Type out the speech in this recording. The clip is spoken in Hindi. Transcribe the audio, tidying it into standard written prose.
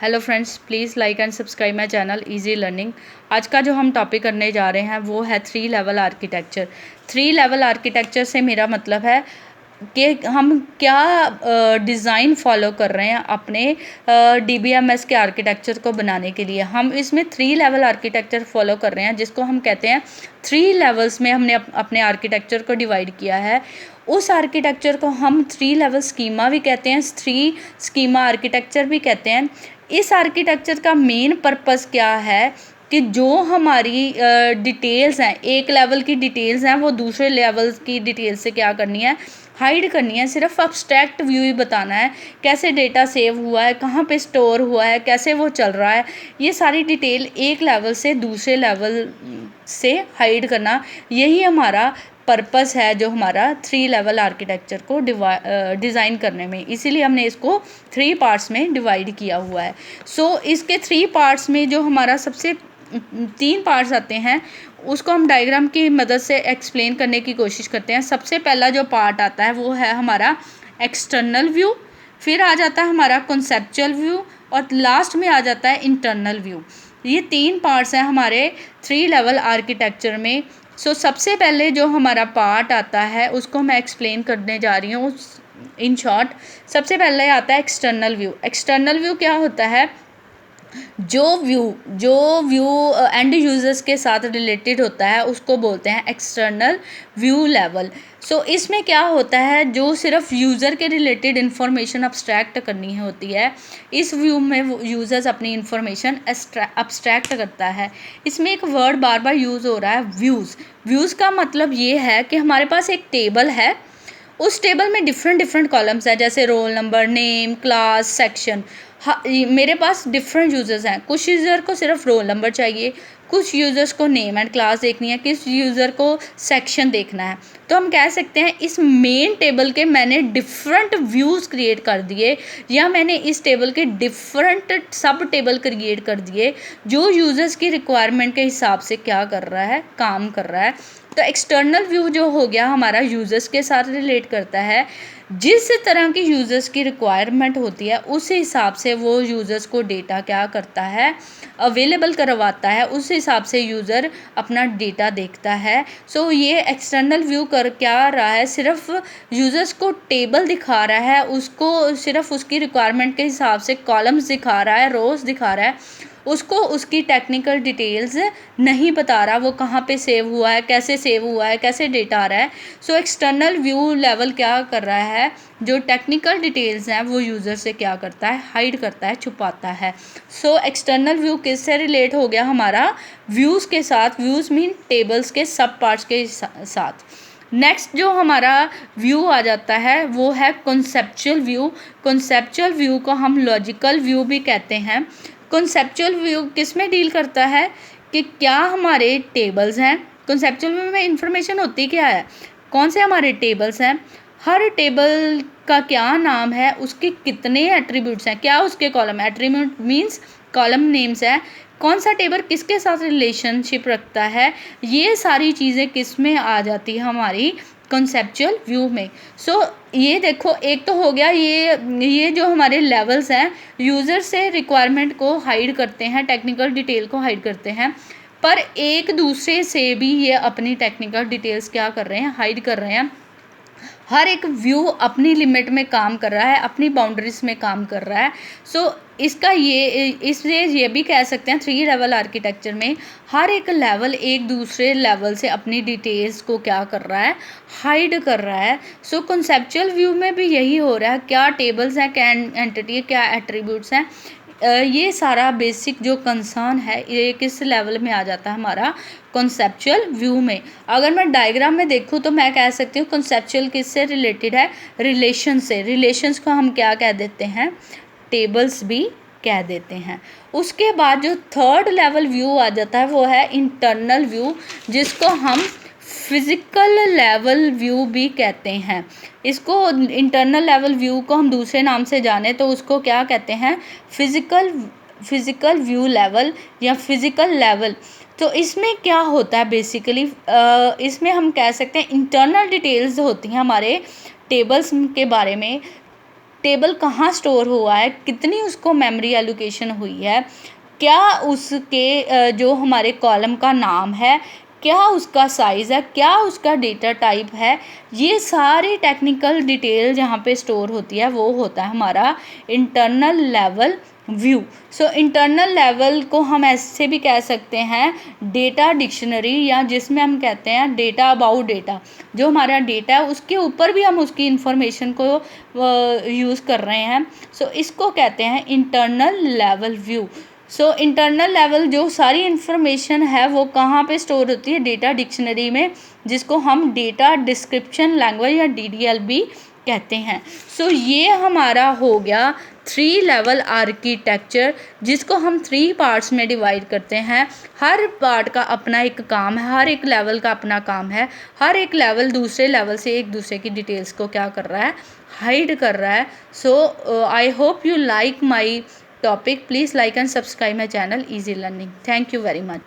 Hello friends, please like and subscribe my channel easy learning. आज का जो हम टॉपिक करने जा रहे हैं वो है 3 लेवल आर्किटेक्चर। 3 लेवल आर्किटेक्चर से मेरा मतलब है कि हम क्या डिज़ाइन फॉलो कर रहे हैं अपने DBMS के आर्किटेक्चर को बनाने के लिए। हम इसमें 3 लेवल आर्किटेक्चर फॉलो कर रहे हैं, जिसको हम कहते हैं 3 लेवल्स में हमने अपने आर्किटेक्चर को डिवाइड किया है। उस आर्किटेक्चर को हम 3 लेवल स्कीमा भी कहते हैं, 3 स्कीमा आर्किटेक्चर भी कहते हैं। इस आर्किटेक्चर का मेन पर्पस क्या है कि जो हमारी डिटेल्स हैं, एक लेवल की डिटेल्स हैं, वो दूसरे लेवल की डिटेल्स से क्या करनी है, हाइड करनी है। सिर्फ अब्स्ट्रैक्ट व्यू ही बताना है, कैसे डेटा सेव हुआ है, कहाँ पे स्टोर हुआ है, कैसे वो चल रहा है। ये सारी डिटेल एक लेवल से दूसरे लेवल से हाइड करना, यही हमारा पर्पस है जो हमारा 3 लेवल आर्किटेक्चर को डिज़ाइन करने में। इसीलिए हमने इसको 3 पार्ट्स में डिवाइड किया हुआ है। इसके 3 पार्ट्स में जो हमारा सबसे 3 पार्ट्स आते हैं, उसको हम डायग्राम की मदद से एक्सप्लेन करने की कोशिश करते हैं। सबसे पहला जो पार्ट आता है वो है हमारा एक्सटर्नल व्यू, फिर आ जाता है हमारा कॉन्सेप्चुअल व्यू, और लास्ट में आ जाता है इंटरनल व्यू। ये 3 पार्ट्स हैं हमारे 3 लेवल आर्किटेक्चर में। सबसे पहले जो हमारा पार्ट आता है उसको मैं एक्सप्लेन करने जा रही हूँ इन शॉर्ट। सबसे पहले आता है एक्सटर्नल व्यू। एक्सटर्नल व्यू क्या होता है? जो व्यू एंड यूजर्स के साथ रिलेटेड होता है उसको बोलते हैं एक्सटर्नल व्यू लेवल। इसमें क्या होता है, जो सिर्फ यूज़र के रिलेटेड इन्फॉर्मेशन अब्स्ट्रैक्ट करनी होती है, इस व्यू में यूजर्स अपनी इन्फॉर्मेशन अब्स्ट्रैक्ट करता है। इसमें एक वर्ड बार बार यूज़ हो रहा है, व्यूज़। व्यूज़ का मतलब ये है कि हमारे पास एक टेबल है, उस टेबल में डिफरेंट कॉलम्स हैं, जैसे roll number, name, class, section. हाँ, मेरे पास डिफरेंट यूज़र्स हैं। कुछ यूज़र को सिर्फ रोल नंबर चाहिए, कुछ यूज़र्स को नेम एंड क्लास देखनी है, किस यूज़र को सेक्शन देखना है। तो हम कह सकते हैं इस मेन टेबल के मैंने डिफरेंट व्यूज़ क्रिएट कर दिए, या मैंने इस टेबल के डिफरेंट सब टेबल क्रिएट कर दिए जो यूज़र्स की रिक्वायरमेंट के हिसाब से क्या कर रहा है, काम कर रहा है। तो एक्सटर्नल व्यू जो हो गया हमारा यूज़र्स के साथ रिलेट करता है। जिस तरह की यूज़र्स की रिक्वायरमेंट होती है उस हिसाब से वो यूज़र्स को डेटा क्या करता है, अवेलेबल करवाता है। उस हिसाब से यूज़र अपना डेटा देखता है। ये एक्सटर्नल व्यू कर क्या रहा है, सिर्फ यूज़र्स को टेबल दिखा रहा है, उसको सिर्फ उसकी रिक्वायरमेंट के हिसाब से कॉलम्स दिखा रहा है, रोज़ दिखा रहा है, उसको उसकी टेक्निकल डिटेल्स नहीं बता रहा, वो कहाँ पे सेव हुआ है, कैसे सेव हुआ है, कैसे डेटा आ रहा है। एक्सटर्नल व्यू लेवल क्या कर रहा है, जो टेक्निकल डिटेल्स हैं वो यूज़र से क्या करता है, हाइड करता है, छुपाता है। एक्सटर्नल व्यू किससे रिलेट हो गया हमारा, व्यूज़ के साथ। व्यूज़ मीन टेबल्स के सब पार्ट्स के साथ। नेक्स्ट जो हमारा व्यू आ जाता है वो है कॉन्सेप्चुअल व्यू। कॉन्सेप्चुअल व्यू को हम लॉजिकल व्यू भी कहते हैं। कॉन्सेप्चुअल व्यू किस में डील करता है कि क्या हमारे टेबल्स हैं। कॉन्सेप्चुअल व्यू में इंफॉर्मेशन होती क्या है, कौन से हमारे टेबल्स हैं, हर टेबल का क्या नाम है, उसके कितने एट्रीब्यूट्स हैं, क्या उसके column, attribute means column names है, कौन सा टेबल किसके साथ रिलेशनशिप रखता है। ये सारी चीज़ें किस में आ जाती है, हमारी कॉन्सेप्चुअल व्यू में। ये देखो, एक तो हो गया ये जो हमारे लेवल्स हैं, यूज़र से रिक्वायरमेंट को हाइड करते हैं, टेक्निकल डिटेल को हाइड करते हैं, पर एक दूसरे से भी ये अपनी टेक्निकल डिटेल्स क्या कर रहे हैं, हाइड कर रहे हैं। हर एक व्यू अपनी लिमिट में काम कर रहा है, अपनी बाउंड्रीज में काम कर रहा है। इसका इसलिए ये भी कह सकते हैं 3 लेवल आर्किटेक्चर में हर एक लेवल एक दूसरे लेवल से अपनी डिटेल्स को क्या कर रहा है, हाइड कर रहा है। कॉन्सेप्चुअल व्यू में भी यही हो रहा है, क्या टेबल्स हैं, क्या एंटिटी है, क्या एट्रीब्यूट्स हैं। ये सारा बेसिक जो कंसर्न है ये किस लेवल में आ जाता है, हमारा कॉन्सेप्चुअल व्यू में। अगर मैं डायग्राम में देखूँ तो मैं कह सकती हूँ कॉन्सेप्चुअल किससे रिलेटेड है, रिलेशन से। रिलेशंस को हम क्या कह देते हैं, टेबल्स भी कह देते हैं। उसके बाद जो 3rd लेवल व्यू आ जाता है वो है इंटरनल व्यू, जिसको हम फिज़िकल लेवल व्यू भी कहते हैं। इसको इंटरनल लेवल व्यू को हम दूसरे नाम से जाने तो उसको क्या कहते हैं, फिज़िकल व्यू लेवल या फिज़िकल लेवल। इसमें क्या होता है बेसिकली, इसमें हम कह सकते हैं इंटरनल डिटेल्स होती हैं हमारे टेबल्स के बारे में। टेबल कहाँ स्टोर हुआ है, कितनी उसको मेमोरी एलोकेशन हुई है, क्या उसके जो हमारे कॉलम का नाम है, क्या उसका साइज़ है, क्या उसका डेटा टाइप है, ये सारी टेक्निकल डिटेल जहाँ पे स्टोर होती है वो होता है हमारा internal level view. So internal level को हम ऐसे भी कह सकते हैं डेटा डिक्शनरी, या जिसमें हम कहते हैं डेटा अबाउट डेटा। जो हमारा डेटा है उसके ऊपर भी हम उसकी इंफॉर्मेशन को यूज़ कर रहे हैं। सो इसको कहते हैं internal level view. So internal level जो सारी इंफॉर्मेशन है वो कहाँ पे स्टोर होती है, डेटा डिक्शनरी में, जिसको हम डेटा डिस्क्रिप्शन लैंग्वेज या DDL भी कहते हैं। सो ये हमारा हो गया 3 लेवल आर्किटेक्चर, जिसको हम 3 पार्ट्स में डिवाइड करते हैं। हर पार्ट का अपना एक काम है, हर एक लेवल का अपना काम है, हर एक लेवल दूसरे लेवल से एक दूसरे की डिटेल्स को क्या कर रहा है, हाइड कर रहा है। So I hope you like my topic. Please like and subscribe my channel Easy Learning. Thank you very much.